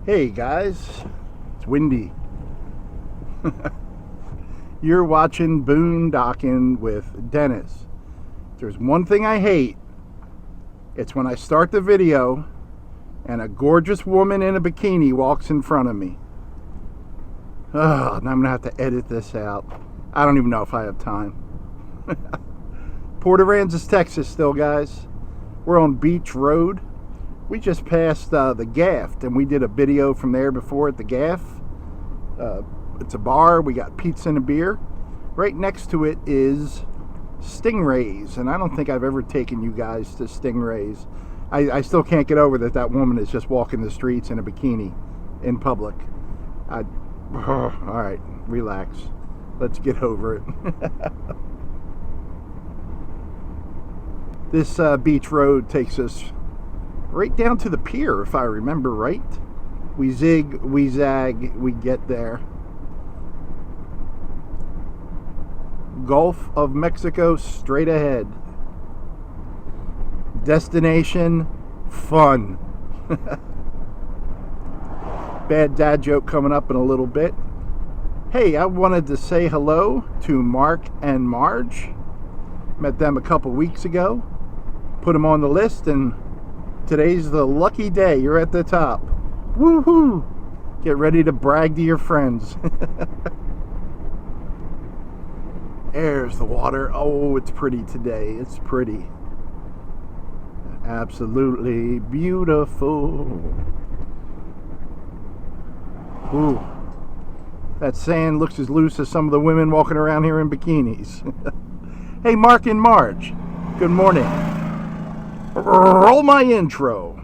Hey guys, it's windy. You're watching Boondocking with Dennis. If there's one thing I hate, it's when I start the video and a gorgeous woman in a bikini walks in front of me. Ugh, and I'm gonna have to edit this out. I don't even know if I have time. Port Aransas, Texas still, guys. We're on Beach Road. We just passed the Gaff, and we did a video from there before at the Gaff. It's a bar. We got pizza and a beer. Right next to it is Stingrays, and I don't think I've ever taken you guys to Stingrays. I still can't get over that woman is just walking the streets in a bikini in public. All right, relax. Let's get over it. This beach road takes us right down to the pier, if I remember right. We zig, we zag, we get there. Gulf of Mexico straight ahead. Destination, fun. Bad dad joke coming up in a little bit. Hey, I wanted to say hello to Mark and Marge. Met them a couple weeks ago. Put them on the list, and today's the lucky day. You're at the top. Woohoo! Get ready to brag to your friends. There's the water. Oh, it's pretty today. It's pretty. Absolutely beautiful. Ooh. That sand looks as loose as some of the women walking around here in bikinis. Hey, Mark and Marge. Good morning. Roll my intro.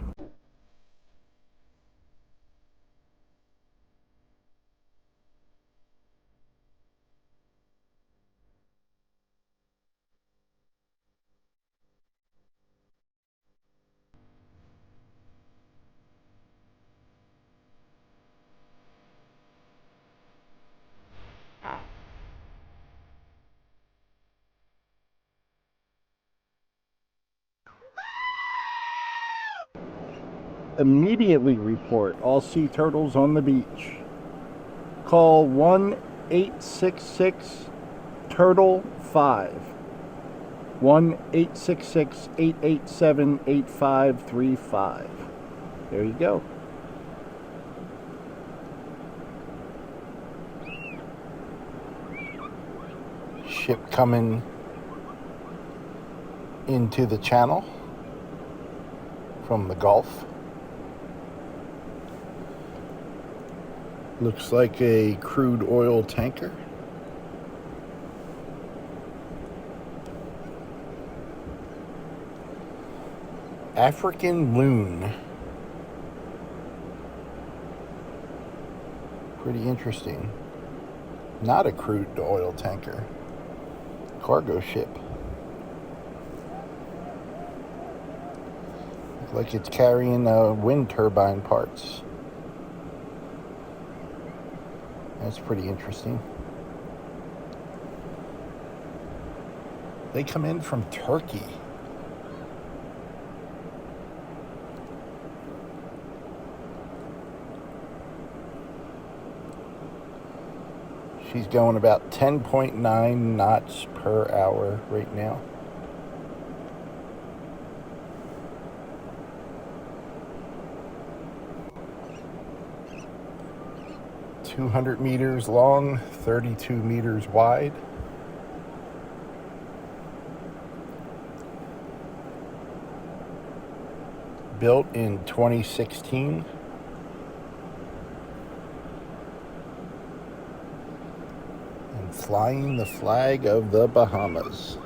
Immediately report all sea turtles on the beach. Call 1-866-TURTLE-5. 1-866-887-8535. There you go. Ship coming into the channel from the Gulf. Looks like a crude oil tanker. African loon. Pretty interesting. Not a crude oil tanker. Cargo ship. Looks like it's carrying wind turbine parts. That's pretty interesting. They come in from Turkey. She's going about 10.9 knots per hour right now. $200 meters long, 32 meters wide. Built in 2016. And flying the flag of the Bahamas.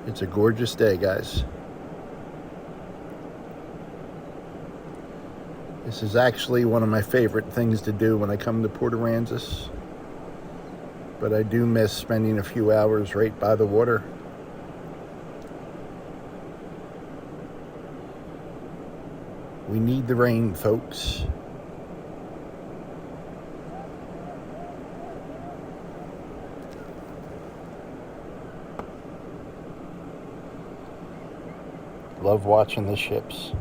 It's a gorgeous day, guys. This is actually one of my favorite things to do when I come to Port Aransas. But I do miss spending a few hours right by the water. We need the rain, folks. Love watching the ships.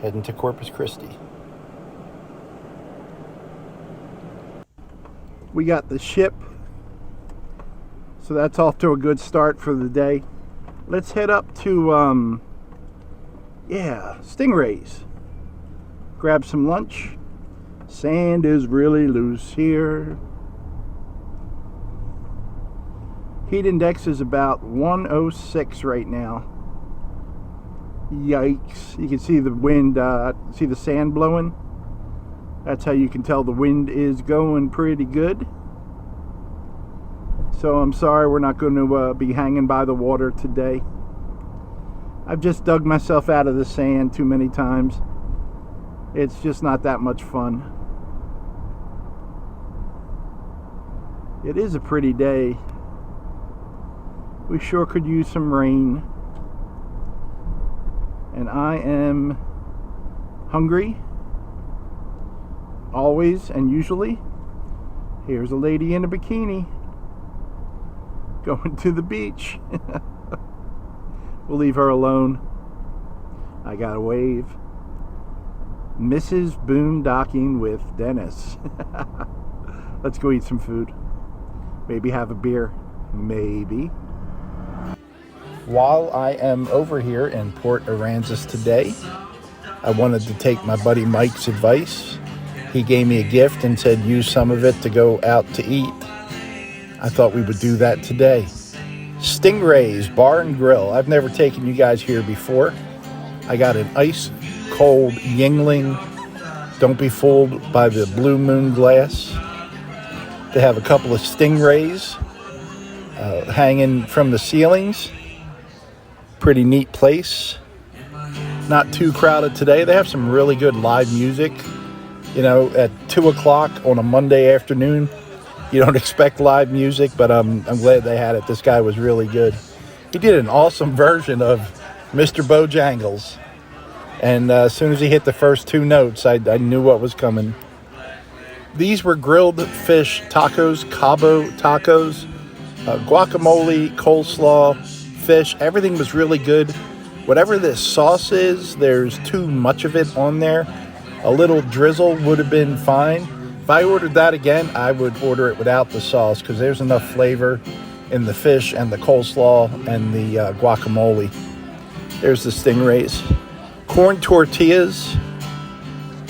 Heading to Corpus Christi. We got the ship, so that's off to a good start for the day. Let's head up to Stingrays. Grab some lunch. Sand is really loose here. Heat index is about 106 right now. Yikes. You can see the wind, see the sand blowing? That's how you can tell the wind is going pretty good. So I'm sorry we're not going to be hanging by the water today. I've just dug myself out of the sand too many times. It's just not that much fun. It is a pretty day. We sure could use some rain. And I am hungry, always and usually. Here's a lady in a bikini going to the beach. We'll leave her alone. I gotta wave. Mrs. Boondocking with Dennis. Let's go eat some food. Maybe have a beer. Maybe. While I am over here in Port Aransas today, I wanted to take my buddy Mike's advice. He gave me a gift and said use some of it to go out to eat. I thought we would do that today. Stingrays Bar and Grill. I've never taken you guys here before. I got an ice cold Yingling. Don't be fooled by the blue moon glass. They have a couple of Stingrays hanging from the ceilings. Pretty neat place. Not too crowded today. They have some really good live music. You know, at 2 o'clock on a Monday afternoon, you don't expect live music, but I'm glad they had it. This guy was really good. He did an awesome version of Mr. Bojangles. And as soon as he hit the first 2 notes, I knew what was coming. These were grilled fish tacos, Cabo tacos, guacamole, coleslaw, fish. Everything was really good. Whatever this sauce is, there's too much of it on there. A little drizzle would have been fine. If I ordered that again, I would order it without the sauce because there's enough flavor in the fish and the coleslaw and the guacamole. There's the Stingrays. Corn tortillas.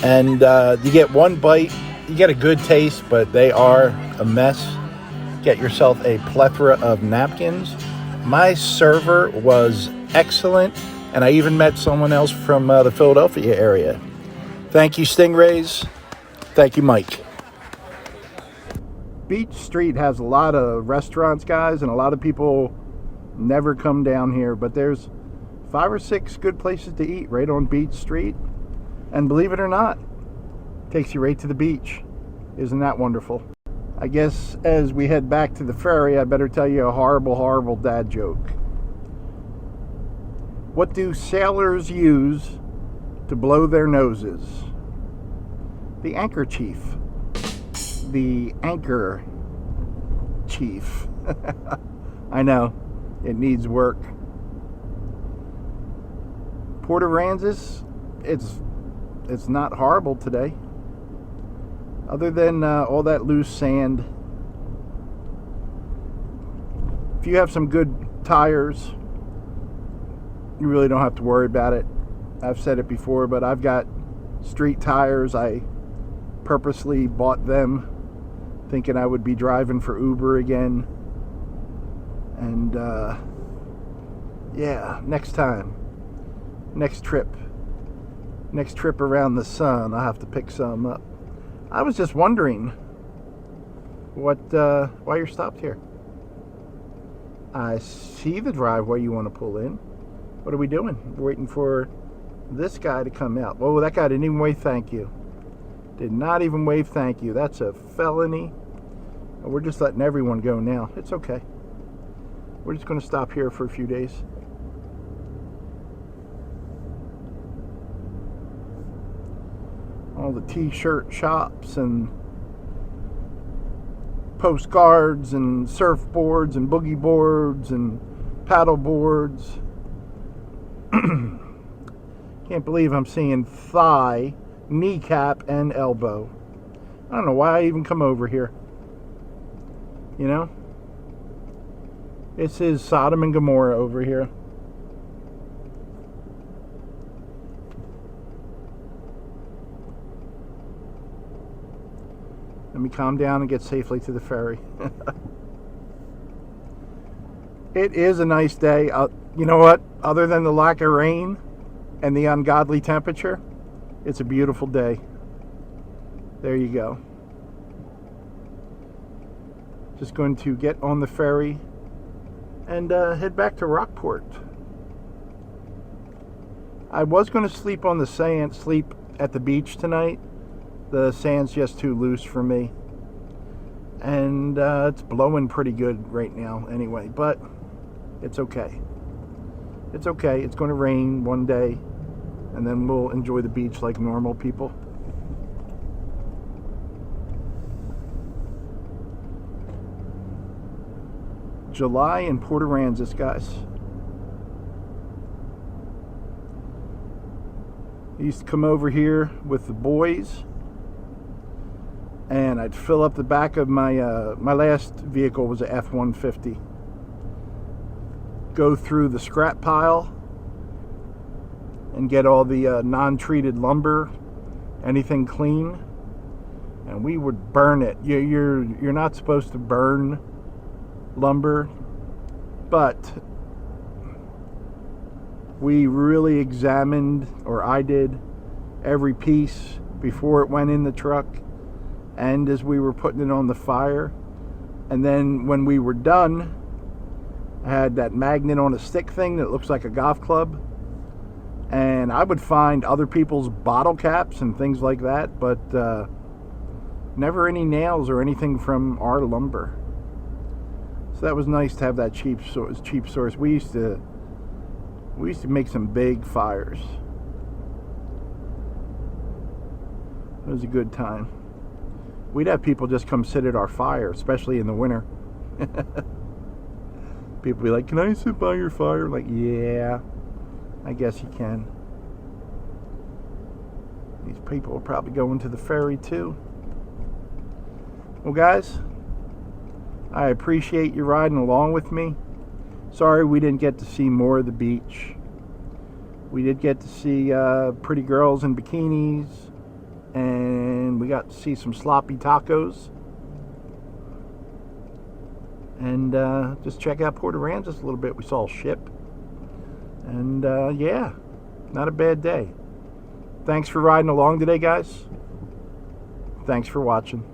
And you get one bite. You get a good taste, but they are a mess. Get yourself a plethora of napkins. My server was excellent, and I even met someone else from the Philadelphia area. Thank you, Stingrays. Thank you, Mike. Beach Street has a lot of restaurants, guys, and a lot of people never come down here, but there's 5 or 6 good places to eat right on Beach Street. And believe it or not, it takes you right to the beach. Isn't that wonderful? I guess as we head back to the ferry, I better tell you a horrible, horrible dad joke. What do sailors use to blow their noses? The anchor chief. The anchor chief. I know, it needs work. Port Aransas, it's not horrible today. Other than all that loose sand. If you have some good tires, you really don't have to worry about it. I've said it before, but I've got street tires. I purposely bought them thinking I would be driving for Uber again. And yeah, next time, next trip around the sun, I'll have to pick some up. I was just wondering why you're stopped here. I see the driveway you want to pull in. What are we doing? We're waiting for this guy to come out. Oh, that guy didn't even wave thank you. Did not even wave thank you. That's a felony. We're just letting everyone go now. It's okay. We're just going to stop here for a few days. all the t-shirt shops and postcards and surfboards and boogie boards and paddle boards. Can't believe I'm seeing thigh, kneecap, and elbow. I don't know why I even come over here. You know? This is Sodom and Gomorrah over here. Let me calm down and get safely to the ferry. It is a nice day. You know what? Other than the lack of rain and the ungodly temperature, it's a beautiful day. There you go. Just going to get on the ferry and head back to Rockport. I was going to sleep on the sand, sleep at the beach tonight. The sand's just too loose for me. And it's blowing pretty good right now anyway, but it's okay. It's okay. It's going to rain one day, and then we'll enjoy the beach like normal people. July in Port Aransas, guys. I used to come over here with the boys, and I'd fill up the back of my my last vehicle was a F-150. Go through the scrap pile and get all the non-treated lumber, anything clean, and we would burn it. You're not supposed to burn lumber, but we really examined, or I did, every piece before it went in the truck and as we were putting it on the fire. And then when we were done, I had that magnet on a stick thing that looks like a golf club, and I would find other people's bottle caps and things like that, but never any nails or anything from our lumber. So that was nice to have that cheap source. We used to make some big fires. It was a good time. We'd have people just come sit at our fire, especially in the winter. People be like, "Can I sit by your fire?" I'm like, yeah, I guess you can. These people are probably going to the ferry too. Well, guys, I appreciate you riding along with me. Sorry we didn't get to see more of the beach. We did get to see pretty girls in bikinis, and we got to see some sloppy tacos. And just check out Port Aransas a little bit. We saw a ship. And yeah, not a bad day. Thanks for riding along today, guys. Thanks for watching.